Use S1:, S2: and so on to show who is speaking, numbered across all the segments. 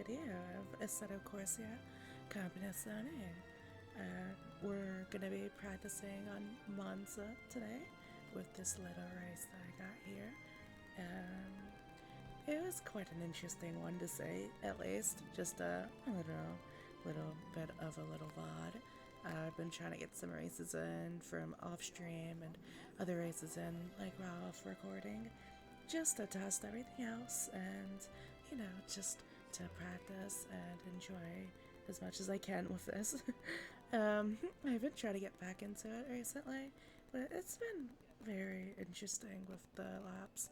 S1: video of Assetto Corsa Competizione. We're gonna be practicing on Monza today with this little race that I got here. It was quite an interesting one to say, at least. Just a little bit of a little VOD. I've been trying to get some races in from off stream and other races in, like raw off recording, just to test everything else and, you know, just to practice and enjoy as much as I can with this. I've been trying to get back into it recently, but it's been very interesting with the laps.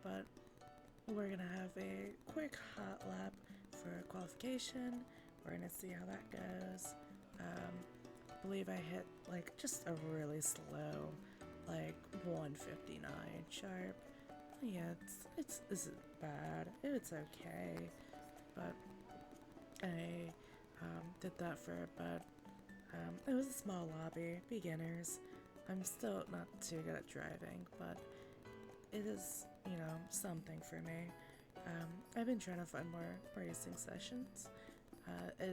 S1: But we're gonna have a quick hot lap for qualification. We're gonna see how that goes. I believe I hit like just a really slow, like 159 sharp. Yeah, it's isn't bad. It's okay, but I did that for a bit. It was a small lobby, beginners. I'm still not too good at driving, but it is, you know, something for me. I've been trying to find more racing sessions. I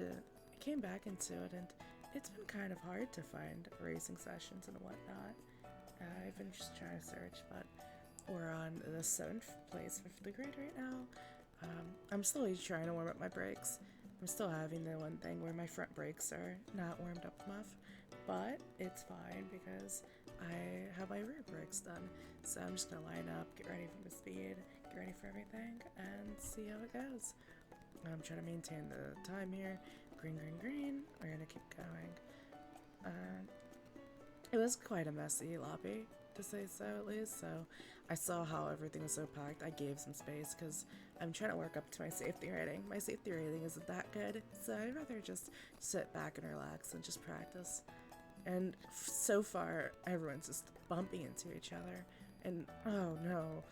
S1: came back into it, and it's been kind of hard to find racing sessions and whatnot. I've been just trying to search, but we're on the 7th place, 5th grade right now. I'm slowly trying to warm up my brakes. I'm still having the one thing where my front brakes are not warmed up enough, but it's fine because I have my rear brakes done. So I'm just gonna line up, get ready for the speed, get ready for everything, and see how it goes. I'm trying to maintain the time here. Green, green, green. We're gonna keep going. It was quite a messy lobby, to say so at least, so I saw how everything was so packed. I gave some space because I'm trying to work up to my safety rating. My safety rating isn't that good, so I'd rather just sit back and relax and just practice. And so far, everyone's just bumping into each other. And oh no,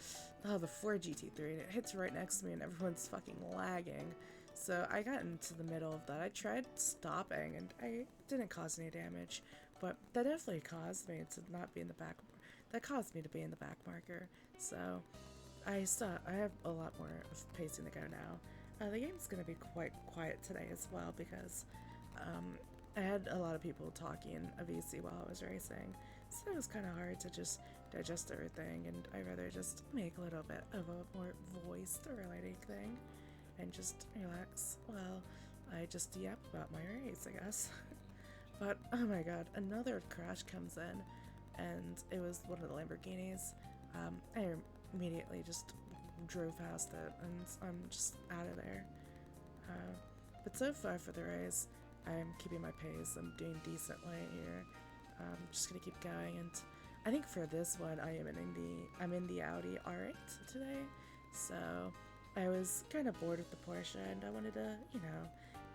S1: the Ford GT3, and it hits right next to me and everyone's fucking lagging. So I got into the middle of that. I tried stopping and I didn't cause any damage, but that definitely caused me to not be in the back. That caused me to be in the back marker. So I have a lot more of pacing to go now. The game's gonna be quite quiet today as well because I had a lot of people talking a VC while I was racing, so it was kind of hard to just digest everything, and I'd rather just make a little bit of a more voiced relating thing and just relax while I just yap about my race, I guess. But oh my god, another crash comes in, and it was one of the Lamborghinis. I immediately just drove past it, and I'm just out of there. But so far for the race, I'm keeping my pace. I'm doing decently here. I'm just gonna keep going, and I think for this one, I'm in the Audi R8 today. So I was kind of bored with the Porsche, and I wanted to, you know,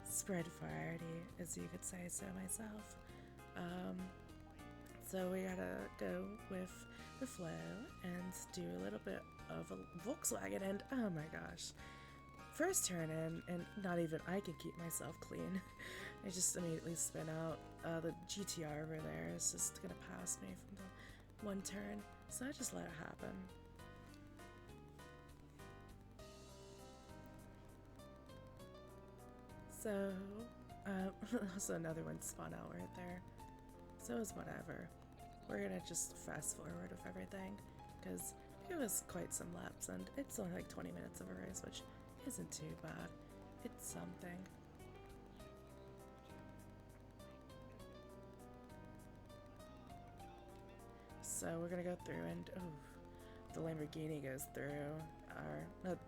S1: spread variety, as you could say so myself. So we gotta go with the flow and do a little bit of a Volkswagen, and oh my gosh. First turn in, and not even I can keep myself clean. I just immediately spin out. The GTR over there is just gonna pass me from the one turn, so I just let it happen. So, also another one spun out right there. So it's whatever. We're gonna just fast forward with everything, because it was quite some laps, and it's only like 20 minutes of a race, which isn't too bad. It's something. So we're gonna go through, and the Lamborghini goes through, and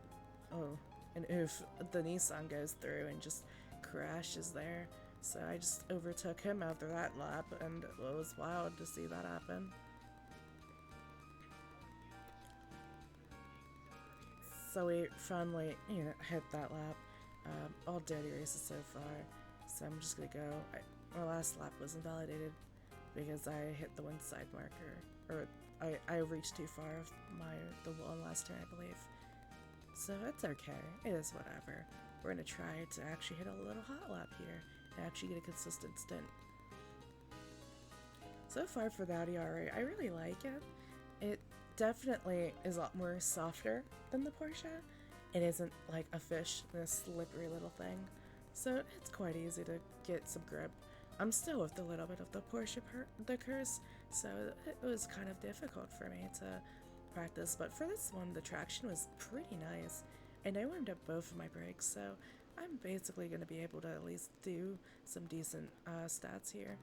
S1: the Nissan goes through and just crashes there. So I just overtook him after that lap, and it was wild to see that happen. So we finally, you know, hit that lap. All dirty races so far. So I'm just gonna go. My last lap was invalidated because I hit the one side marker, or I reached too far of the one last turn, I believe. So it's okay. It is whatever. We're gonna try to actually hit a little hot lap here and actually get a consistent stint. So far for the Audi R8, I really like it. It definitely is a lot more softer than the Porsche. it isn't like a fish, this slippery little thing. So it's quite easy to get some grip. I'm still with a little bit of the Porsche the curse, so it was kind of difficult for me to practice. But for this one, the traction was pretty nice, and I warmed up both of my brakes, so I'm basically going to be able to at least do some decent stats here,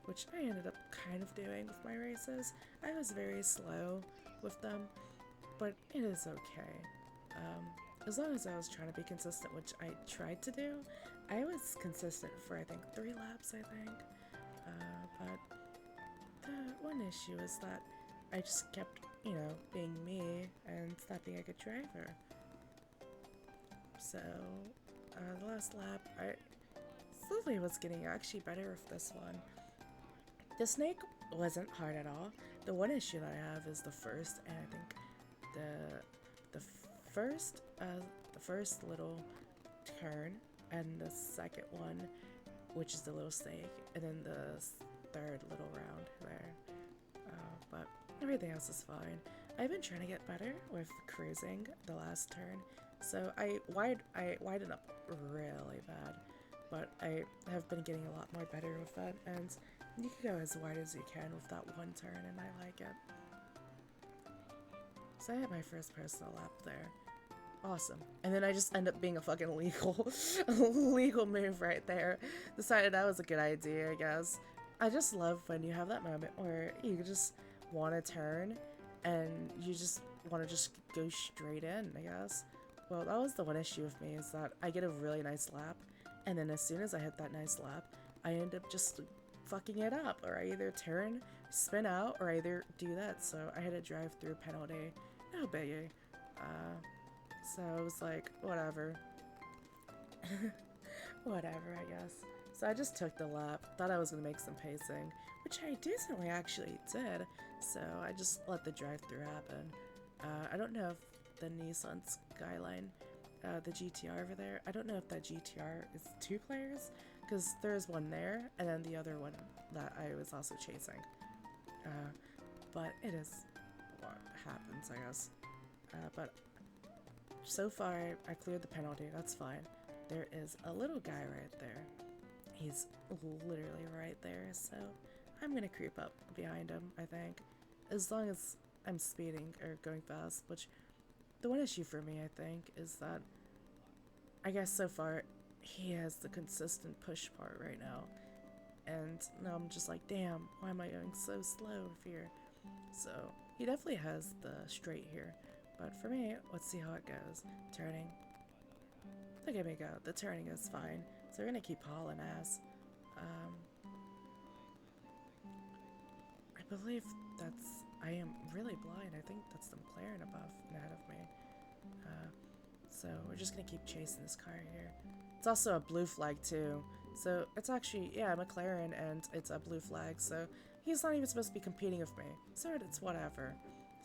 S1: which I ended up kind of doing with my races. I was very slow with them, but it is okay. As long as I was trying to be consistent, which I tried to do, I was consistent for I think 3 laps, I think. But the one issue is that I just kept, being me and not being a good driver. So, the last lap, I slowly was getting actually better with this one. The snake wasn't hard at all. The one issue that I have is the first, and I think the first little turn, and the second one, which is the little snake, and then the third little round there. But everything else is fine. I've been trying to get better with cruising the last turn, so I widen up really bad, but I have been getting a lot more better with that, and you can go as wide as you can with that one turn, and I like it. So I had my first personal lap there. Awesome. And then I just end up being a fucking legal move right there. Decided that was a good idea, I guess. I just love when you have that moment where you just want to turn and you just want to just go straight in, I guess. Well, that was the one issue with me, is that I get a really nice lap, and then as soon as I hit that nice lap, I end up just fucking it up, or I either turn, spin out, or I either do that. So I had a drive-through penalty. No biggie. So I was like, whatever. Whatever, I guess. So I just took the lap, thought I was going to make some pacing, which I decently actually did. So I just let the drive-through happen. I don't know if the Nissan Skyline, the GTR over there, I don't know if that GTR is 2 players, because there's one there, and then the other one that I was also chasing. But it is what happens, I guess. But so far, I cleared the penalty, that's fine. There is a little guy right there. He's literally right there, so I'm gonna creep up behind him, I think. As long as I'm speeding or going fast, which the one issue for me, I think, is that I guess so far he has the consistent push part right now. And now I'm just like, damn, why am I going so slow here? So he definitely has the straight here. But for me, let's see how it goes. Turning. Look at me go. The turning is fine. So we're gonna keep hauling ass. I believe I am really blind. I think that's the McLaren above and ahead of me. So we're just gonna keep chasing this car here. It's also a blue flag too. So it's actually, yeah, McLaren, and it's a blue flag. So he's not even supposed to be competing with me. So it's whatever.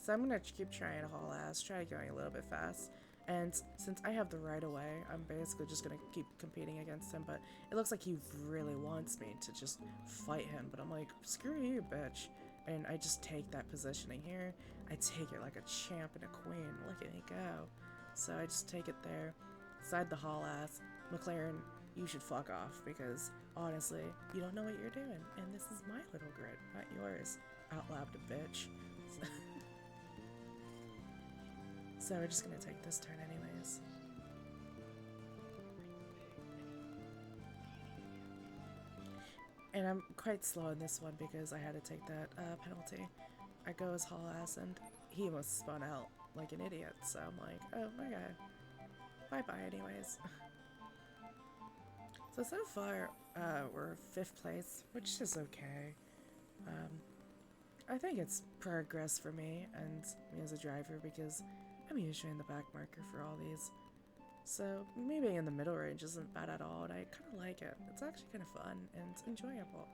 S1: So I'm gonna keep trying to haul ass, try going a little bit fast. And since I have the right of way, I'm basically just gonna keep competing against him. But it looks like he really wants me to just fight him. But I'm like, screw you, bitch. And I just take that positioning here. I take it like a champ and a queen. Look at me go. So I just take it there. Side the haul ass. McLaren, you should fuck off, because honestly, you don't know what you're doing. And this is my little grid, not yours. Out loud, bitch. So we're just gonna take this turn anyways. And I'm quite slow in this one because I had to take that penalty. I go as haul ass, and he almost spun out like an idiot. So I'm like, oh my god. Bye-bye anyways. So far, we're 5th place, which is okay. I think it's progress for me and me as a driver, because I'm usually in the back marker for all these. So me being in the middle range isn't bad at all, and I kind of like it. It's actually kind of fun and enjoyable.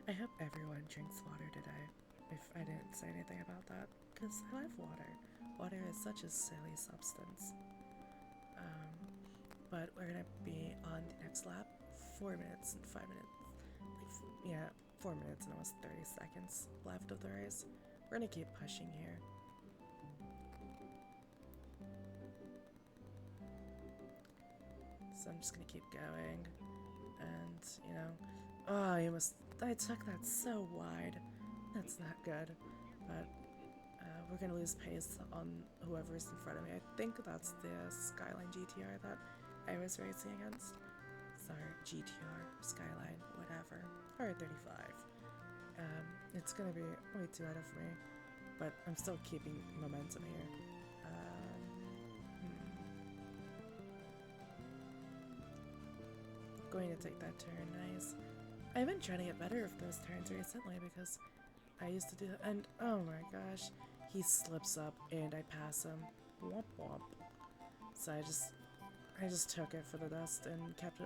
S1: I hope everyone drinks water today, if I didn't say anything about that, because I love water. Water is such a silly substance. But we're gonna be on the next lap. 4 minutes and 5 minutes. 4 minutes and almost 30 seconds left of the race. we're gonna keep pushing here. So I'm just gonna keep going, and you know, oh, I took that so wide. That's not good, but we're gonna lose pace on whoever's in front of me. I think that's the Skyline GTR that I was racing against. Sorry, GTR, Skyline, whatever. R35. It's gonna be way too out of me, but I'm still keeping momentum here. Going to take that turn, nice. I've been trying to get better with those turns recently because I used to do that, and oh my gosh, he slips up and I pass him. Womp womp. So I just took it for the dust and kept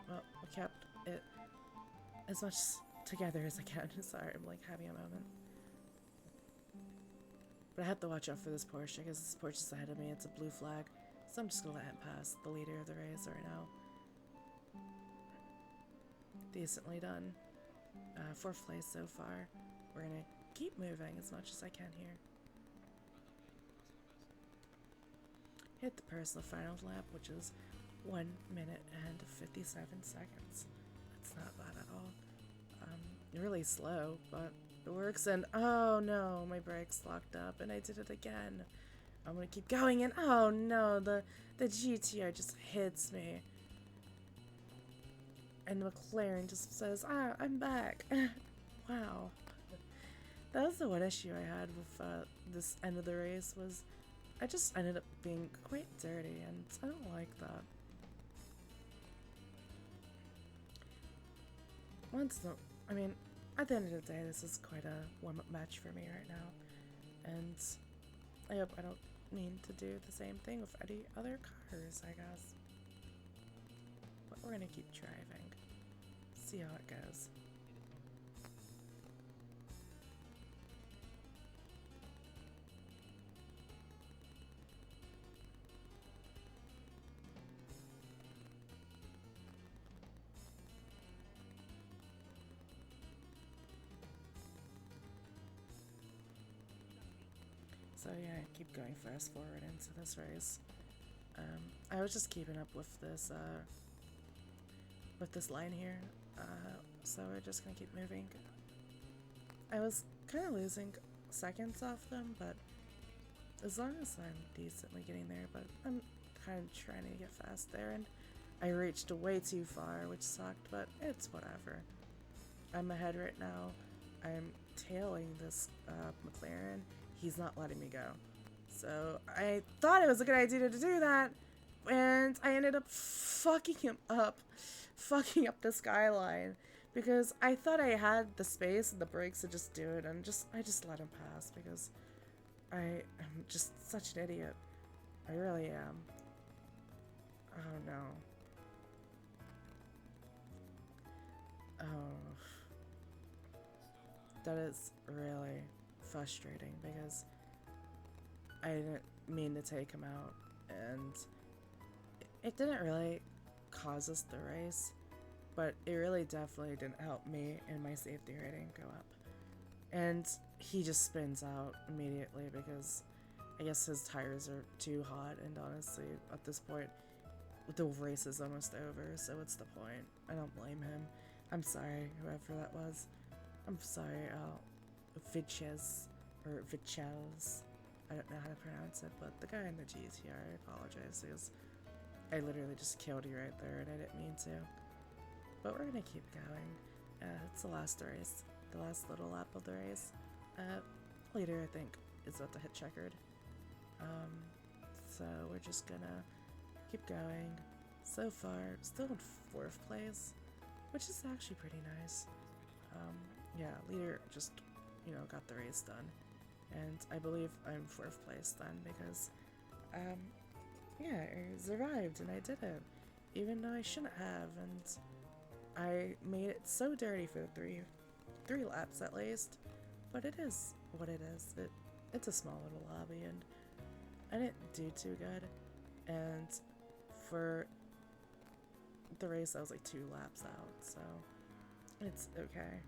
S1: it as much together as I can. Sorry, I'm like having a moment. But I have to watch out for this Porsche because this Porsche is ahead of me. It's a blue flag, so I'm just gonna let him pass the leader of the race right now. Decently done. 4th place so far. We're gonna keep moving as much as I can here. Hit the personal final lap, which is 1 minute and 57 seconds. That's not bad at all. Really slow, but it works. And oh no, my brakes locked up, and I did it again. I'm gonna keep going, and oh no, the GTR just hits me. And McLaren just says, I'm back. Wow. That was the one issue I had with this end of the race, was I just ended up being quite dirty, and I don't like that. I mean, at the end of the day, this is quite a warm-up match for me right now, and I hope I don't mean to do the same thing with any other cars, I guess. But we're gonna keep driving, see how it goes. So yeah, I keep going fast forward into this race. I was just keeping up with this line here, so we're just gonna keep moving. I was kind of losing seconds off them, but as long as I'm decently getting there, but I'm kind of trying to get fast there, and I reached way too far, which sucked, but it's whatever. I'm ahead right now. I'm tailing this McLaren. He's not letting me go. So I thought it was a good idea to do that, and I ended up fucking up the Skyline, because I thought I had the space and the brakes to just do it, and I just let him pass because I am just such an idiot. I really am. Oh no. Oh. That is really frustrating because I didn't mean to take him out, and it didn't really cause us the race, but it really definitely didn't help me and my safety rating go up. And he just spins out immediately because I guess his tires are too hot, and honestly, at this point, the race is almost over, so what's the point? I don't blame him. I'm sorry, whoever that was. I'm sorry, Vitches, or Vitchels. I don't know how to pronounce it, but the guy in the GTR, I apologize, because I literally just killed you right there, and I didn't mean to. But we're gonna keep going. It's the last race, the last little lap of the race. Later, I think, is about to hit checkered. So we're just gonna keep going. So far, still in 4th place, which is actually pretty nice. Yeah, leader just, got the race done. And I believe I'm 4th place then because, yeah, I survived and I did it. Even though I shouldn't have, and I made it so dirty for the three laps at least. But it is what it is. It's a small little lobby, and I didn't do too good. And for the race, I was like 2 laps out, so it's okay.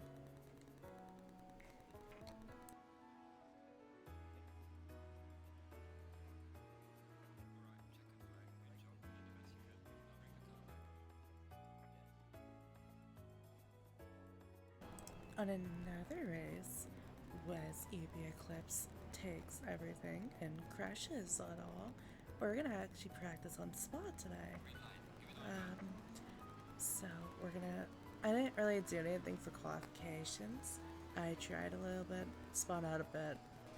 S1: on another race was eepyeclipse takes everything and crashes on all. We're gonna actually practice on Spa today. Um, so we're gonna. I didn't really do anything for qualifications. I tried a little bit, spun out a bit,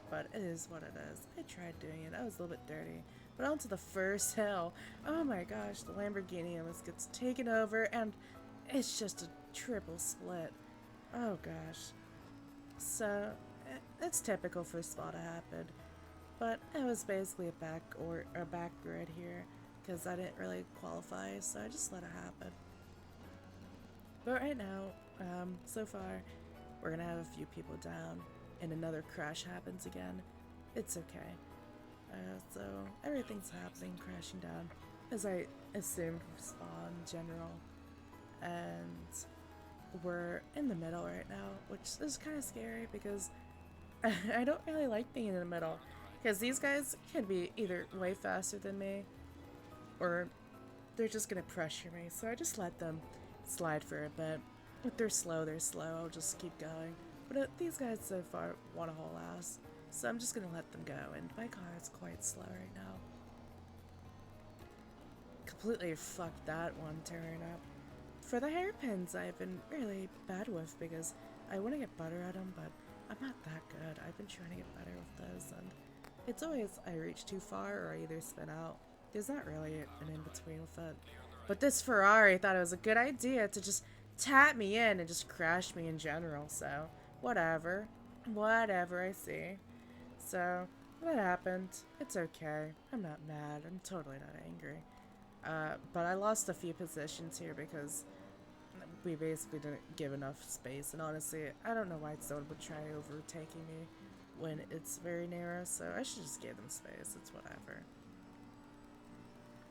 S1: but it is what it is. I tried doing it. I was a little bit dirty. But onto the first hill. Oh my gosh, the Lamborghini almost gets taken over, and it's just a triple split. Oh gosh. So, it's typical for Spa to happen. But it was basically a back grid here, because I didn't really qualify, so I just let it happen. But right now, so far, we're gonna have a few people down, and another crash happens again. It's okay. So everything's happening, crashing down, as I assumed for Spa in general. And we're in the middle right now, which is kind of scary because I don't really like being in the middle. Because these guys can be either way faster than me, or they're just gonna pressure me. So I just let them slide for a bit. If they're slow, they're slow. I'll just keep going. But these guys so far want to haul ass. So I'm just gonna let them go, and my car is quite slow right now. Completely fucked that one turn up. For the hairpins, I've been really bad with because I want to get better at them, but I'm not that good. I've been trying to get better with those, and it's always I reach too far or I either spin out. There's not really an in-between with it. But this Ferrari thought it was a good idea to just tap me in and just crash me in general, so whatever. Whatever, I see. So, that happened. It's okay. I'm not mad. I'm totally not angry. But I lost a few positions here because we basically didn't give enough space. And honestly, I don't know why someone would try overtaking me when it's very narrow. So I should just give them space. It's whatever.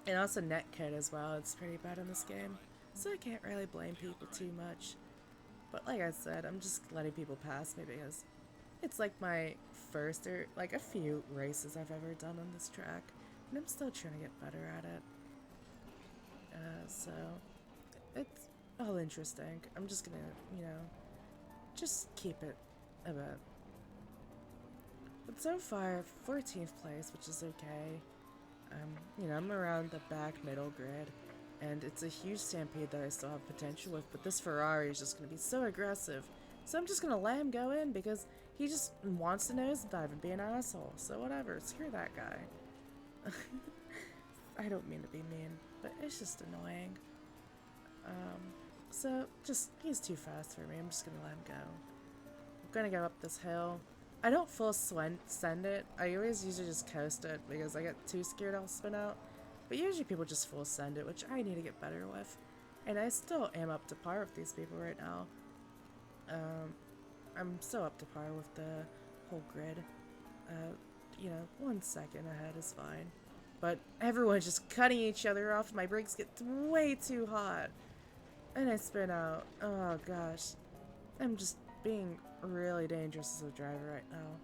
S1: And also netcode as well. It's pretty bad in this game. So I can't really blame people too much. But like I said, I'm just letting people pass me because it's like my first or like a few races I've ever done on this track. And I'm still trying to get better at it. So it's all interesting. I'm just gonna, just keep it a bit. But so far, 14th place, which is okay. I'm around the back middle grid, and it's a huge stampede that I still have potential with, but this Ferrari is just gonna be so aggressive. So I'm just gonna let him go in because he just wants to nose dive and be an asshole. So whatever, screw that guy. I don't mean to be mean, but it's just annoying. So he's too fast for me. I'm just gonna let him go. I'm gonna go up this hill. I don't full send it. I always usually just coast it because I get too scared I'll spin out. But usually people just full send it, which I need to get better with. And I still am up to par with these people right now. I'm so up to par with the whole grid. 1 second ahead is fine. But everyone's just cutting each other off. My brakes get way too hot. And I spin out. Oh gosh. I'm just being really dangerous as a driver right now.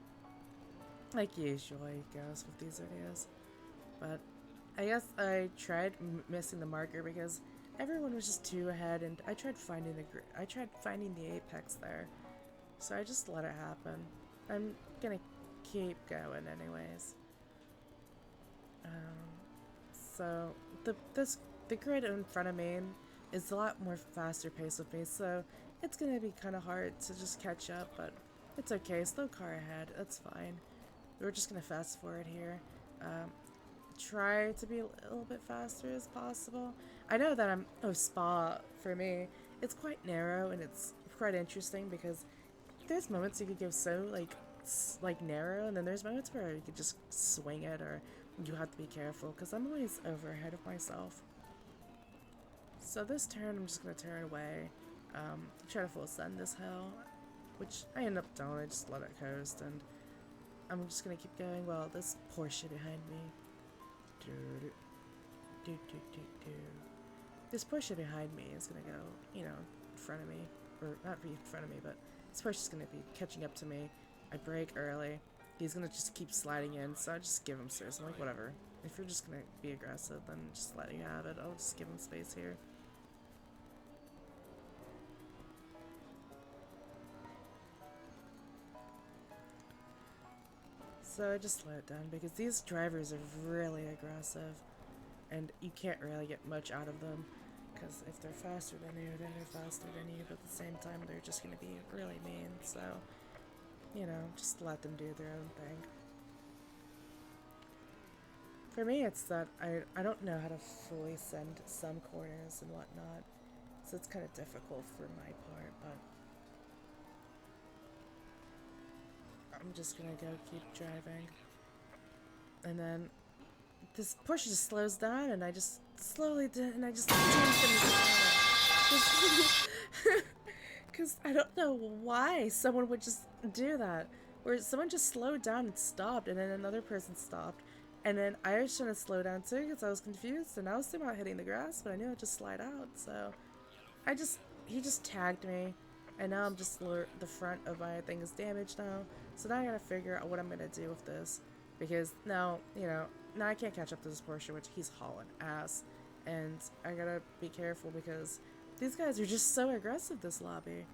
S1: Like usually goes with these videos. But I guess I tried missing the marker because everyone was just too ahead, and I tried finding the apex there. So I just let it happen. I'm gonna keep going anyways. So the grid in front of me is a lot more faster pace with me, so it's gonna be kind of hard to just catch up, but it's okay. Slow car ahead, that's fine. We're just gonna fast forward here. Try to be a little bit faster as possible. I know that Spa for me, it's quite narrow and it's quite interesting because there's moments you could go so like narrow, and then there's moments where you could just swing it, or you have to be careful because I'm always over ahead of myself. So this turn, I'm just gonna turn away, try to full send this hill, which I end up doing. I just let it coast, and I'm just gonna keep going. Well, this Porsche behind me, this Porsche behind me is gonna go, in front of me, or not be in front of me, but this Porsche's gonna be catching up to me. I brake early. He's gonna just keep sliding in, so I just give him space. I'm like, whatever. If you're just gonna be aggressive, then just let you have it. I'll just give him space here. So I just slow it down because these drivers are really aggressive and you can't really get much out of them because if they're faster than you, then they're faster than you, but at the same time they're just going to be really mean, so, you know, just let them do their own thing. For me, it's that I don't know how to fully send some corners and whatnot, so it's kind of difficult for my part, but I'm just gonna go keep driving. And then this Porsche just slows down, and I just slowly did, and I just because I don't know why someone would just do that, where someone just slowed down and stopped, and then another person stopped, and then I was trying to slow down too because I was confused, and I was thinking about hitting the grass, but I knew I'd just slide out, so he just tagged me, and now I'm just the front of my thing is damaged now, so now I gotta figure out what I'm gonna do with this, because now, you know, now I can't catch up to this Porsche, which he's hauling ass, and I gotta be careful because these guys are just so aggressive this lobby.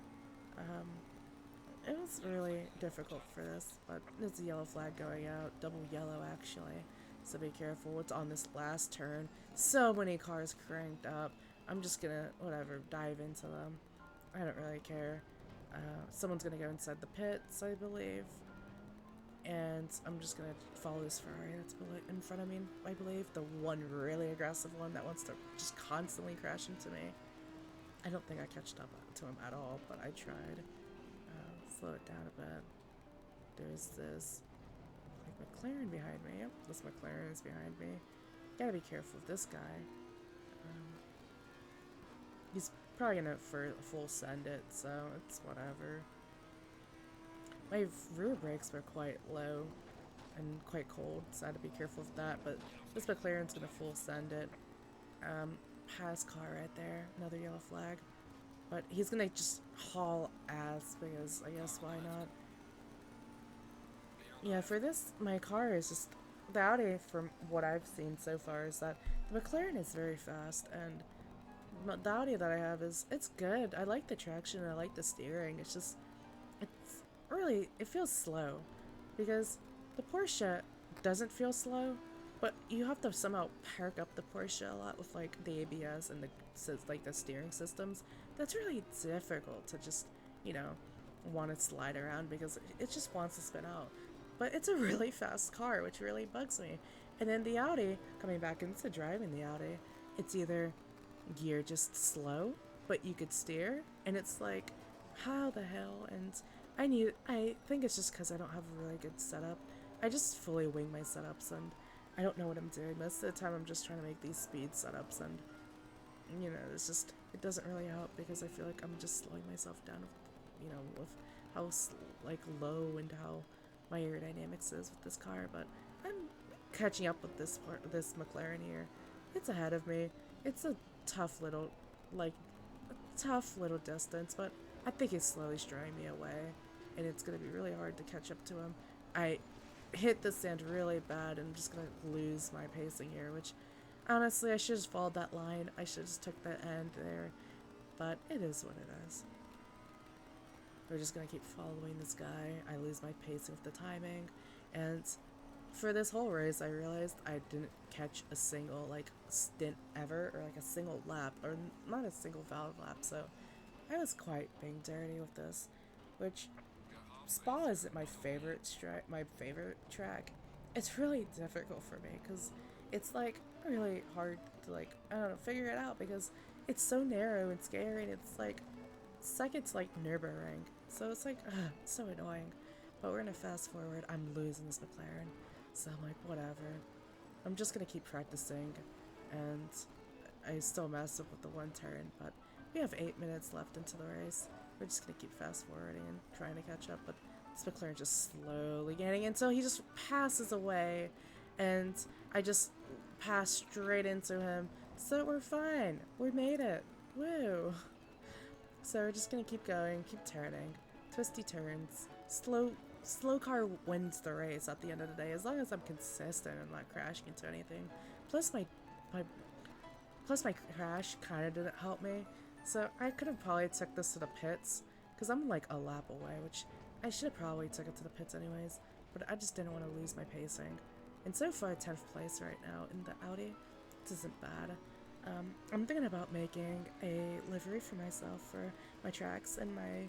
S1: It was really difficult for this, but there's a yellow flag going out, double yellow actually, so be careful. It's on this last turn. So many cars cranked up. I'm just gonna, whatever, dive into them. I don't really care. Someone's gonna go inside the pits, I believe. And I'm just gonna follow this Ferrari that's in front of me, I believe. The one really aggressive one that wants to just constantly crash into me. I don't think I catched up to him at all, but I tried. Slow it down a bit. There's this like McLaren behind me. Yep, this McLaren is behind me. Gotta be careful of this guy. He's probably gonna full send it, so it's whatever. My rear brakes were quite low and quite cold, so I had to be careful of that, but this McLaren's gonna full send it. Pass car right there, another yellow flag. But he's gonna just haul ass because I guess why not? Yeah, for this, my car is just, the Audi from what I've seen so far is that the McLaren is very fast, and the Audi that I have it's good. I like the traction, I like the steering, it's just, it's really, it feels slow because the Porsche doesn't feel slow, but you have to somehow perk up the Porsche a lot with like the ABS and the steering systems. That's really difficult to just, you know, want to slide around because it just wants to spin out. But it's a really fast car, which really bugs me. And then the Audi, coming back into driving the Audi, it's either gear just slow, but you could steer, and it's like, how the hell? And I think it's just because I don't have a really good setup. I just fully wing my setups, and I don't know what I'm doing. Most of the time I'm just trying to make these speed setups, and, you know, it's just, it doesn't really help because I feel like I'm just slowing myself down, you know, with how, like, low and how my aerodynamics is with this car, but I'm catching up with this McLaren here. It's ahead of me. It's a tough little distance, but I think he's slowly straying me away, and it's gonna be really hard to catch up to him. I hit the sand really bad, and I'm just gonna lose my pacing here, which honestly I should have followed that line. I should have just took the end there, but it is what it is. We're just gonna keep following this guy. I lose my pacing with the timing, and for this whole race I realized I didn't catch a single like stint ever, or like a single lap, or not a single valid lap, so I was quite being dirty with this, which Spa isn't my favorite track. It's really difficult for me because it's like really hard to like, I don't know, figure it out because it's so narrow and scary, and it's like second to like Nürburgring, so it's like it's so annoying. But we're gonna fast forward. I'm losing this McLaren, so I'm like, whatever. I'm just gonna keep practicing, and I still mess up with the one turn, but we have 8 minutes left into the race. We're just gonna keep fast forwarding and trying to catch up, but this McLaren just slowly getting until he just passes away, and I just pass straight into him. So we're fine. We made it. Woo! So we're just gonna keep going, keep turning, twisty turns. Slow car wins the race at the end of the day, as long as I'm consistent and not crashing into anything. Plus my crash kind of didn't help me. So I could have probably took this to the pits, because I'm like a lap away, which I should have probably took it to the pits anyways. but I just didn't want to lose my pacing. And so far, 10th place right now in the Audi. This isn't bad. I'm thinking about making a livery for myself for my tracks and my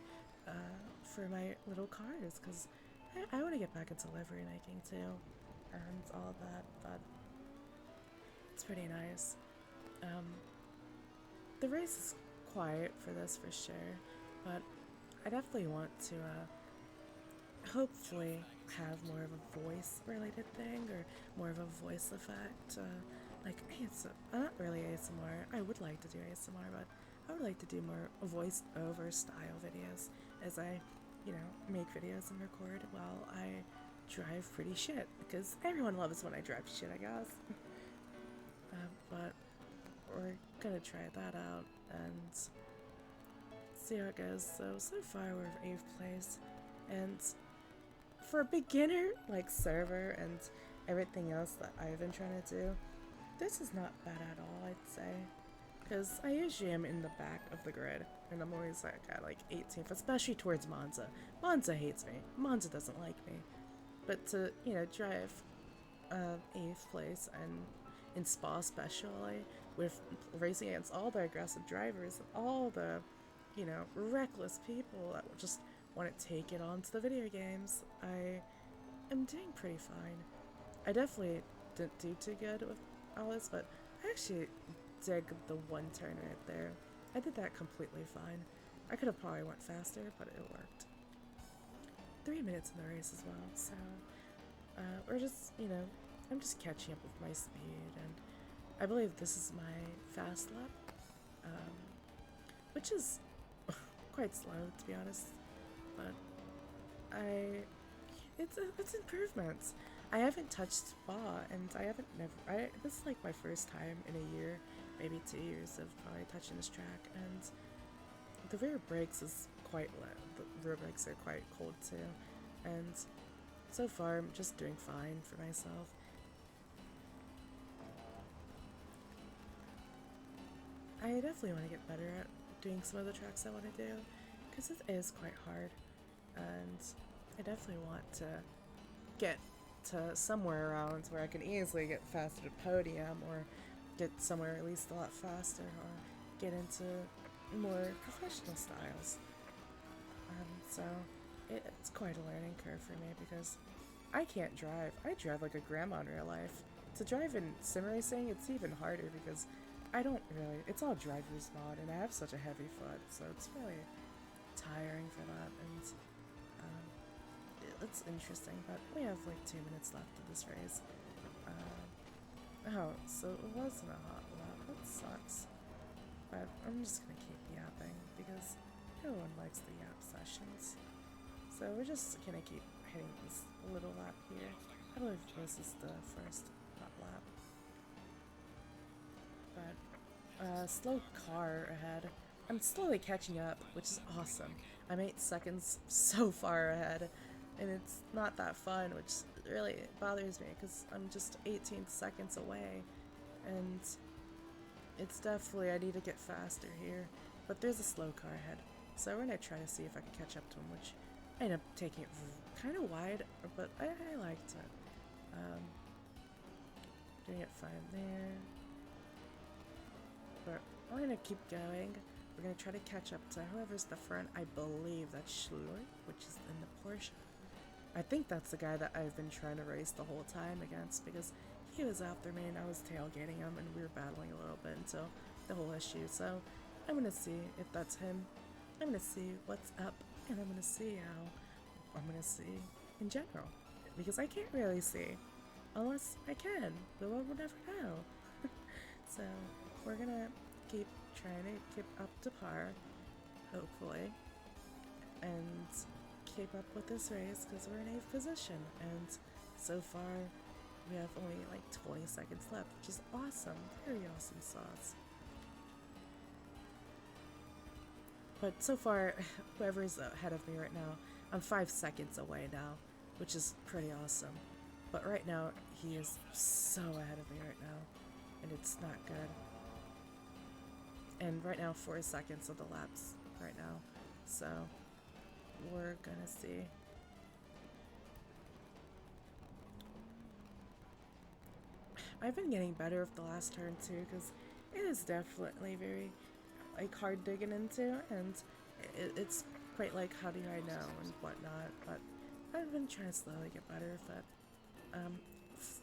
S1: for my little cars, because I want to get back into livery making too, and all of that. But it's pretty nice. The race is quiet for this for sure, but I definitely want to hopefully have more of a voice related thing, or more of a voice effect, like ASMR. Not really ASMR. I would like to do ASMR, but I would like to do more voice over style videos as I, make videos and record while I drive pretty shit, because everyone loves when I drive shit, I guess. But we're gonna try that out and see how it goes. So far we're 8th place, and for a beginner like server and everything else that I've been trying to do, this is not bad at all, I'd say, because I usually am in the back of the grid and I'm always like at like 18th, especially towards Monza. Monza hates me. Monza doesn't like me. But to drive 8th place and in Spa especially, with racing against all the aggressive drivers and all the reckless people that just want to take it on to the video games, I am doing pretty fine. I definitely didn't do too good with all this, but I actually dig the one turn right there. I did that completely fine. I could have probably went faster, but it worked. 3 minutes in the race as well, so we're just, I'm just catching up with my speed, and I believe this is my fast lap, which is quite slow, to be honest, but it's improvements. I haven't touched Spa, and this is like my first time in a year, maybe 2 years of probably touching this track, and the rear brakes is quite low. The rear brakes are quite cold too, and so far I'm just doing fine for myself. I definitely want to get better at doing some of the tracks I want to do, because it is quite hard, and I definitely want to get to somewhere around where I can easily get faster to podium, or get somewhere at least a lot faster, or get into more professional styles. So it's quite a learning curve for me, because I can't drive. I drive like a grandma in real life. To drive in sim racing, it's even harder, because it's all driver's mod, and I have such a heavy foot, so it's really tiring for that, and it's interesting, but we have like 2 minutes left of this race. So it wasn't a hot lap. That sucks. But I'm just gonna keep yapping, because everyone likes the yap sessions. So we're just gonna keep hitting this little lap here. I believe this is the first hot lap. But slow car ahead. I'm slowly catching up, which is awesome. I'm 8 seconds so far ahead, and it's not that fun, which really bothers me, because I'm just 18 seconds away, and it's definitely, I need to get faster here. But there's a slow car ahead, so we're gonna try to see if I can catch up to him, which I ended up taking it kind of wide, but I liked it. Doing it fine there. But we're gonna keep going. We're gonna try to catch up to whoever's the front. I believe that's Schluler, which is in the Porsche. I think that's the guy that I've been trying to race the whole time against, because he was after me and I was tailgating him, and we were battling a little bit until the whole issue. So I'm gonna see if that's him. I'm gonna see what's up, and I'm gonna see in general, because I can't really see unless I can. The one would never know. So we're gonna keep trying to keep up to par, hopefully, and keep up with this race, because we're in 8th position, and so far we have only like 20 seconds left, which is awesome. Very awesome sauce. But so far, whoever's ahead of me right now, I'm 5 seconds away now, which is pretty awesome. But right now, he is so ahead of me right now, and it's not good. And right now, 4 seconds of the laps right now, so we're gonna see. I've been getting better with the last turn too, because it is definitely very like hard digging into, and it's quite like how do I know and whatnot, but I've been trying to slowly get better with it.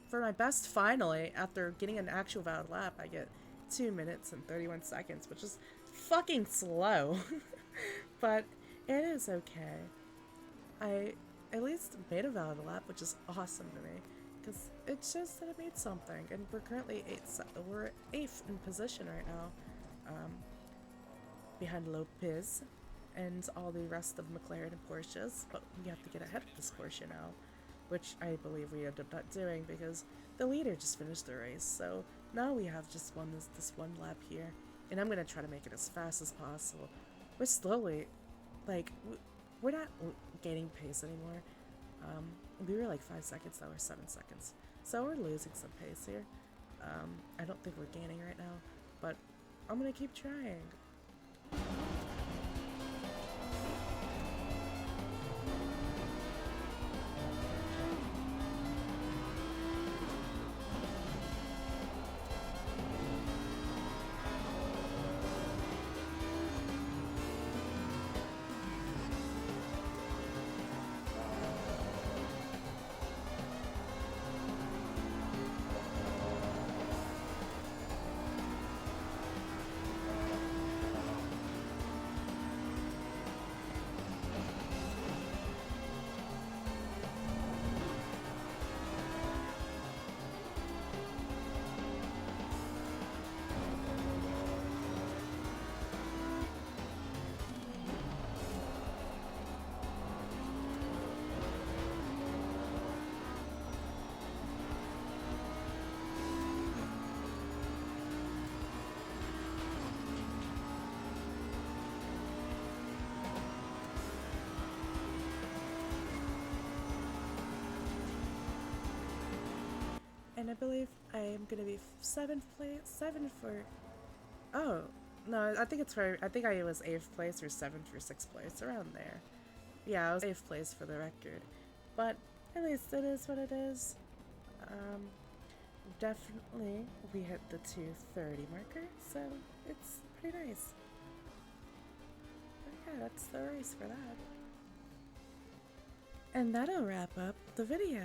S1: For my best finally, after getting an actual valid lap, I get 2 minutes and 31 seconds, which is fucking slow. But it is okay. I at least made a valid lap, which is awesome to me, because it shows that I made something, and we're currently we're 8th in position right now, behind Lopez and all the rest of McLaren and Porsches, but we have to get ahead of this Porsche now, which I believe we ended up not doing because the leader just finished the race, so now we have just won this one lap here, and I'm gonna try to make it as fast as possible. We're slowly, like, we're not gaining pace anymore. We were like 5 seconds, now we're 7 seconds, so we're losing some pace here. I don't think we're gaining right now, but I'm gonna keep trying. And I believe I am gonna be 7th place, 7 for, oh, no, I think it's for, I think I was 8th place or 7th or 6th place, around there. Yeah, I was 8th place for the record, but at least it is what it is. Definitely we hit the 2:30 marker, so it's pretty nice. But yeah, that's the race for that. And that'll wrap up the video.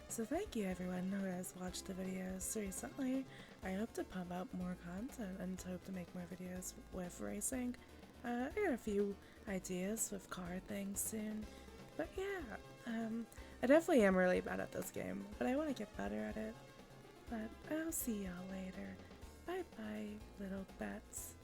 S1: So thank you everyone who has watched the videos recently. I hope to pump out more content and hope to make more videos with racing. I got a few ideas with car things soon. But yeah, I definitely am really bad at this game, but I want to get better at it. But I'll see y'all later. Bye bye, little bats.